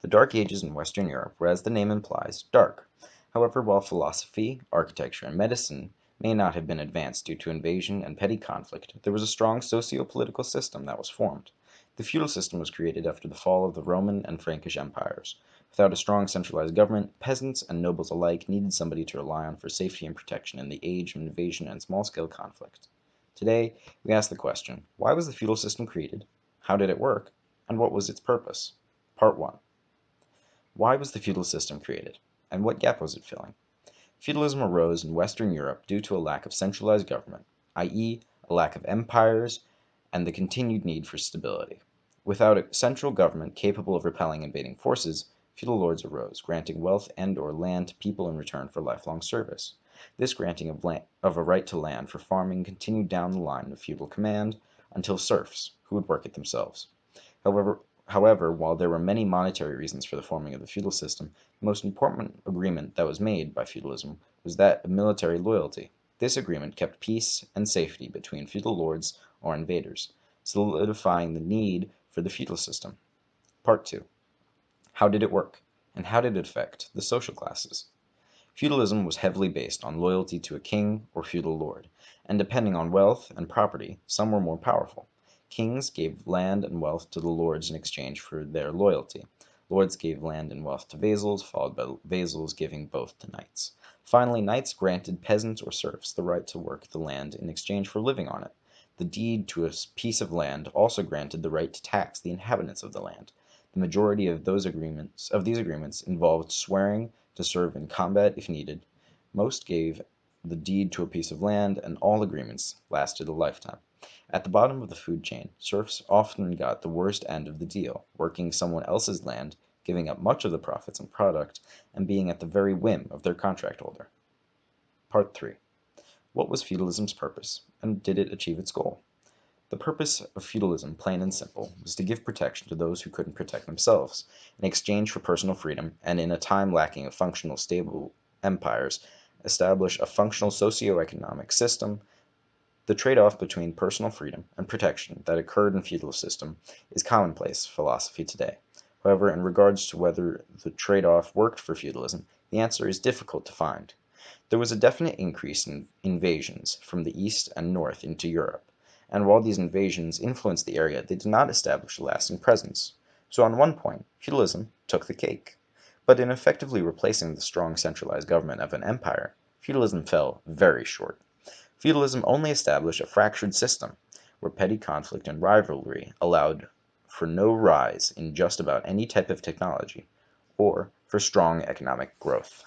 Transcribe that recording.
The Dark Ages in Western Europe were, as the name implies, dark. However, while philosophy, architecture, and medicine may not have been advanced due to invasion and petty conflict, there was a strong socio-political system that was formed. The feudal system was created after the fall of the Roman and Frankish empires. Without a strong centralized government, peasants and nobles alike needed somebody to rely on for safety and protection in the age of invasion and small-scale conflict. Today, we ask the question, why was the feudal system created? How did it work? And what was its purpose? Part 1. Why was the feudal system created? And what gap was it filling? Feudalism arose in Western Europe due to a lack of centralized government, i.e., a lack of empires and the continued need for stability. Without a central government capable of repelling invading forces, feudal lords arose, granting wealth and/or land to people in return for lifelong service. This granting of a right to land for farming continued down the line of feudal command until serfs, who would work it themselves. However, while there were many monetary reasons for the forming of the feudal system, the most important agreement that was made by feudalism was that of military loyalty. This agreement kept peace and safety between feudal lords or invaders, solidifying the need for the feudal system. Part 2. How did it work? And how did it affect the social classes? Feudalism was heavily based on loyalty to a king or feudal lord, and depending on wealth and property, some were more powerful. Kings gave land and wealth to the lords in exchange for their loyalty. Lords gave land and wealth to vassals, followed by vassals giving both to knights. Finally, knights granted peasants or serfs the right to work the land in exchange for living on it. The deed to a piece of land also granted the right to tax the inhabitants of the land. The majority of these agreements involved swearing to serve in combat if needed. Most gave the deed to a piece of land, and all agreements lasted a lifetime. At the bottom of the food chain, serfs often got the worst end of the deal, working someone else's land, giving up much of the profits and product, and being at the very whim of their contract holder. Part 3. What was feudalism's purpose, and did it achieve its goal? The purpose of feudalism, plain and simple, was to give protection to those who couldn't protect themselves, in exchange for personal freedom, and in a time lacking of functional, stable empires, establish a functional socio-economic system. The trade-off between personal freedom and protection that occurred in feudal system is commonplace philosophy today. However, in regards to whether the trade-off worked for feudalism, the answer is difficult to find. There was a definite increase in invasions from the east and north into Europe, and while these invasions influenced the area, they did not establish a lasting presence. So on one point, feudalism took the cake. But in effectively replacing the strong centralized government of an empire, feudalism fell very short. Feudalism only established a fractured system, where petty conflict and rivalry allowed for no rise in just about any type of technology, or for strong economic growth.